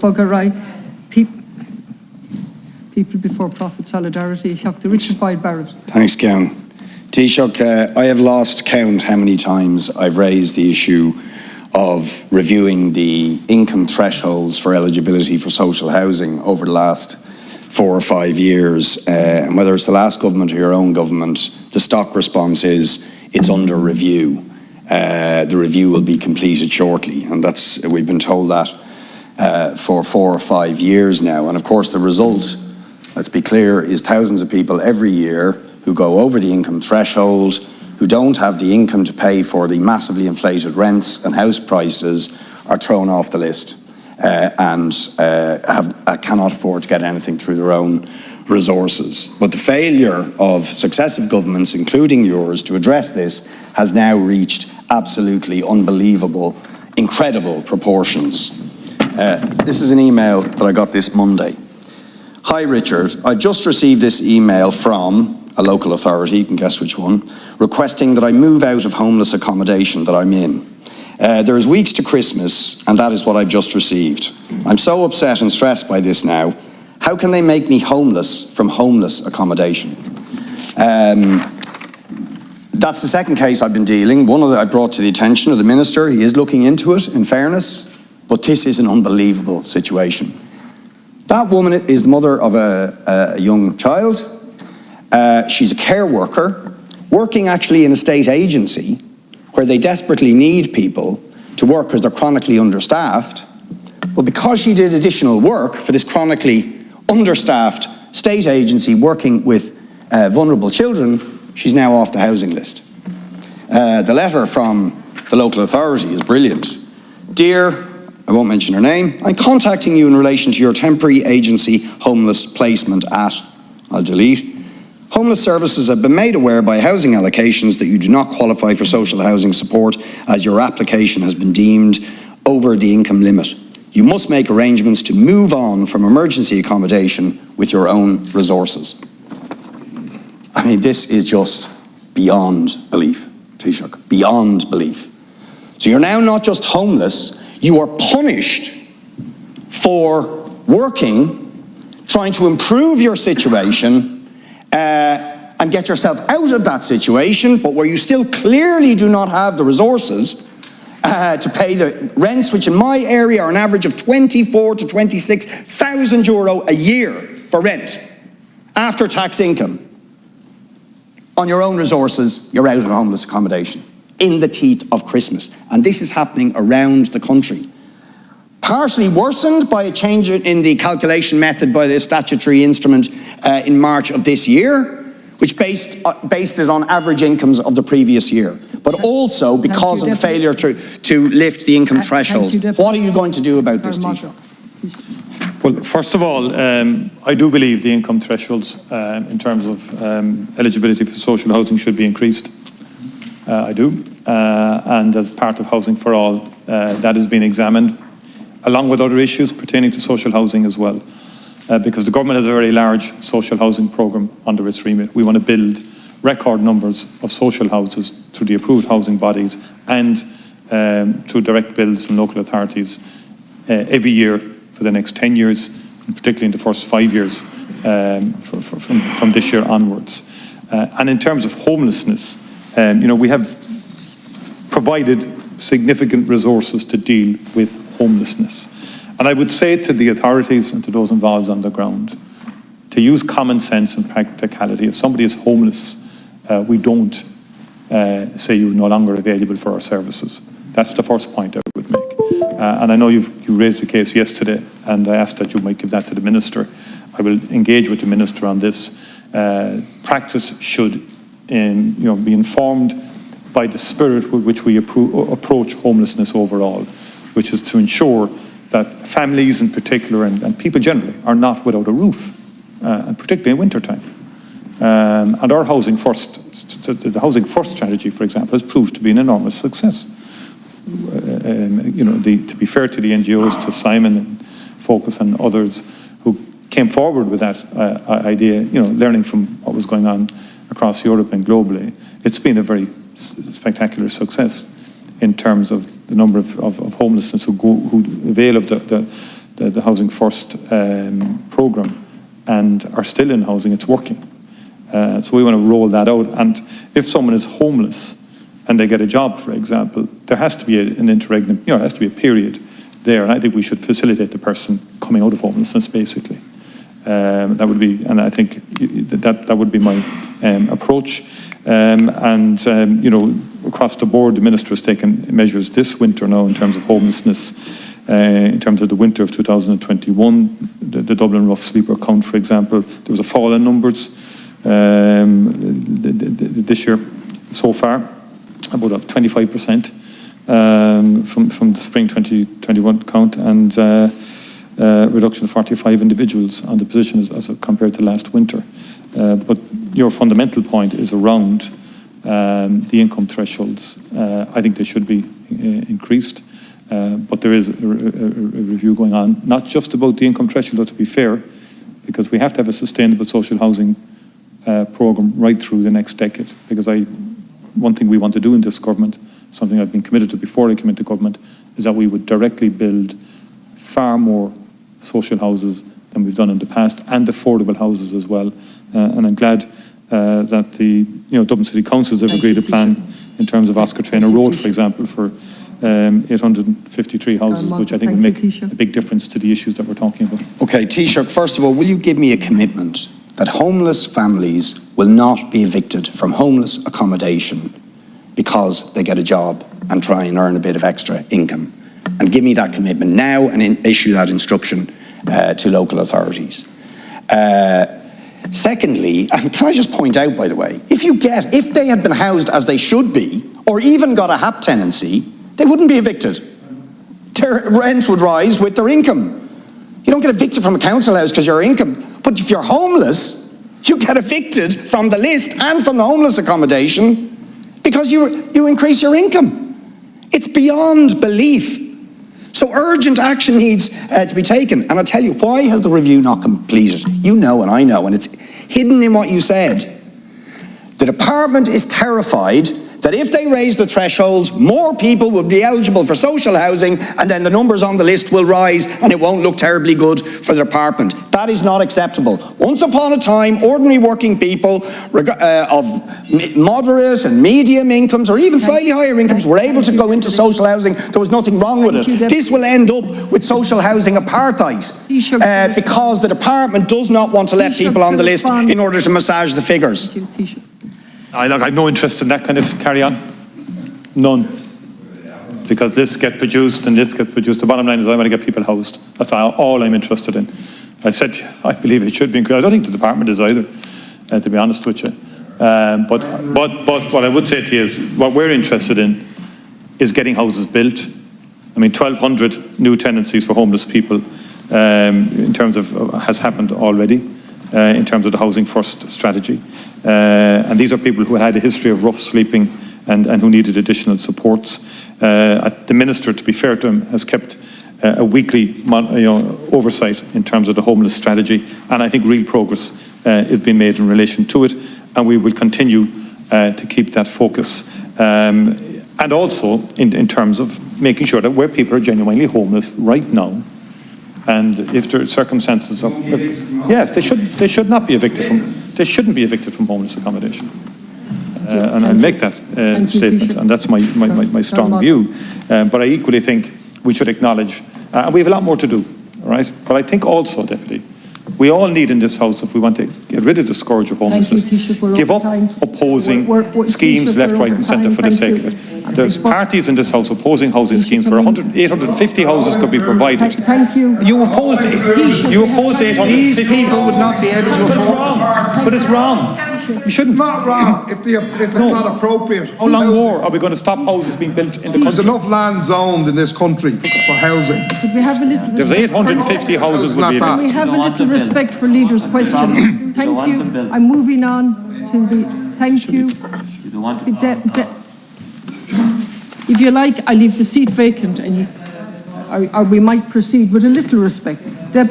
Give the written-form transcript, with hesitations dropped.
bugger right. People before profit solidarity. Richard Boyd-Barrett. Thanks, Cian. Taoiseach, I have lost count how many times I've raised the issue of reviewing the income thresholds for eligibility for social housing over the last 4 or 5 years. And whether it's the last government or your own government, the stock response is it's under review. The review will be completed shortly, and we've been told that for 4 or 5 years now. And of course the result, let's be clear, is thousands of people every year who go over the income threshold, who don't have the income to pay for the massively inflated rents and house prices, are thrown off the list and cannot afford to get anything through their own resources. But the failure of successive governments, including yours, to address this has now reached absolutely unbelievable, incredible proportions. This is an email that I got this Monday. Hi Richard, I just received this email from a local authority, you can guess which one, requesting that I move out of homeless accommodation that I'm in. There is weeks to Christmas, and that is what I've just received. I'm so upset and stressed by this now. How can they make me homeless from homeless accommodation? That's the second case I've been dealing. One of I brought to the attention of the Minister. He is looking into it, in fairness, but this is an unbelievable situation. That woman is the mother of a young child. She's a care worker, working actually in a state agency where they desperately need people to work because they're chronically understaffed. But because she did additional work for this chronically understaffed state agency working with vulnerable children, she's now off the housing list. The letter from the local authority is brilliant. Dear, I won't mention her name, I'm contacting you in relation to your temporary agency homeless placement at, I'll delete. Homeless services have been made aware by housing allocations that you do not qualify for social housing support as your application has been deemed over the income limit. You must make arrangements to move on from emergency accommodation with your own resources. I mean, this is just beyond belief, Taoiseach, beyond belief. So you're now not just homeless, you are punished for working, trying to improve your situation and get yourself out of that situation, but where you still clearly do not have the resources to pay the rents, which in my area are an average of 24,000 to 26,000 euro a year for rent, after tax income. On your own resources, you're out of homeless accommodation in the teeth of Christmas. And this is happening around the country. Partially worsened by a change in the calculation method by the statutory instrument in March of this year, which based it on average incomes of the previous year, but also because of the failure to lift the income threshold. What are you going to do about this, Taoiseach? Well, first of all, I do believe the income thresholds in terms of eligibility for social housing should be increased. I do. And as part of Housing for All, that has been examined, along with other issues pertaining to social housing as well. Because the government has a very large social housing programme under its remit. We want to build record numbers of social houses through the approved housing bodies and through direct bills from local authorities every year for the next 10 years, and particularly in the first 5 years from this year onwards. And in terms of homelessness, we have provided significant resources to deal with homelessness. And I would say to the authorities and to those involved on the ground to use common sense and practicality. If somebody is homeless, we don't say you're no longer available for our services. That's the first point I would make. And I know you raised the case yesterday, and I asked that you might give that to the Minister. I will engage with the Minister on this. Practice should be informed by the spirit with which we approach homelessness overall, which is to ensure that families in particular and people generally are not without a roof, and particularly in wintertime. And our Housing First, the Housing First strategy, for example, has proved to be an enormous success. To be fair to the NGOs, to Simon and Focus and others who came forward with that idea, learning from what was going on across Europe and globally, it's been a very spectacular success in terms of the number of homelessness who avail of the Housing First programme and are still in housing, it's working. So we want to roll that out. And if someone is homeless and they get a job, for example, there has to be an interregnum, there has to be a period there. And I think we should facilitate the person coming out of homelessness, basically. That would be, and I think that would be my approach. Across the board, the Minister has taken measures this winter now in terms of homelessness, in terms of the winter of 2021, the Dublin rough sleeper count, for example. There was a fall in numbers this year so far, about 25% from the spring 2021 count, and reduction of 45 individuals on the position as compared to last winter. But your fundamental point is around the income thresholds. I think they should be increased, but there is a review going on, not just about the income threshold, but to be fair, because we have to have a sustainable social housing programme right through the next decade. Because one thing we want to do in this government, something I've been committed to before I came into government, is that we would directly build far more social houses than we've done in the past, and affordable houses as well. And I'm glad that the Dublin City Councils have agreed a plan in terms of Oscar Traynor Road, for example, for 853 houses, which I think will make a big difference to the issues that we're talking about. Okay, Taoiseach, first of all, will you give me a commitment that homeless families will not be evicted from homeless accommodation because they get a job and try and earn a bit of extra income? And give me that commitment now and issue that instruction to local authorities. Secondly, can I just point out, by the way, if they had been housed as they should be, or even got a HAP tenancy, they wouldn't be evicted. Their rent would rise with their income. You don't get evicted from a council house because your income, but if you're homeless, you get evicted from the list and from the homeless accommodation because you increase your income. It's beyond belief. So urgent action needs to be taken. And I'll tell you, why has the review not completed? You know and I know, and it's hidden in what you said. The department is terrified that if they raise the thresholds, more people will be eligible for social housing, and then the numbers on the list will rise and it won't look terribly good for the department. That is not acceptable. Once upon a time, ordinary working people of moderate and medium incomes, or even slightly higher incomes, were able to go into social housing. There was nothing wrong with it. This will end up with social housing apartheid because the department does not want to let people on the list in order to massage the figures. I have no interest in that kind of carry-on. None. Because lists get produced and lists get produced. The bottom line is I want to get people housed. That's all I'm interested in. I've said I believe it should be increased. I don't think the department is either, to be honest with you. But what I would say to you is what we're interested in is getting houses built. I mean, 1,200 new tenancies for homeless people in terms of has happened already. In terms of the Housing First strategy. And these are people who had a history of rough sleeping and who needed additional supports. The Minister, to be fair to him, has kept a weekly oversight in terms of the homeless strategy, and I think real progress is being made in relation to it, and we will continue to keep that focus. And also in terms of making sure that where people are genuinely homeless right now, and if there are circumstances of, yes, they should not be evicted from, they shouldn't be evicted from homeless accommodation. And I make that statement, and that's my strong view. But I equally think we should acknowledge, and we have a lot more to do, all right? But I think also, Deputy, we all need in this House, if we want to get rid of the scourge of homelessness, give up opposing schemes left, right and centre for the sake of it. There's parties in this House opposing housing schemes where 850 houses could be provided. Thank you. You opposed 850. These people would not be able to afford. But it's wrong. You shouldn't. It's not wrong if it's not appropriate. How long more are we going to stop houses being built in the country? There's enough land zoned in this country for housing. Could we have a little There's 850 houses will be Can we have a little respect for leaders' questions? Thank you. I'm moving on to the, thank you. If you like, I leave the seat vacant and or we might proceed with a little respect. Deputy.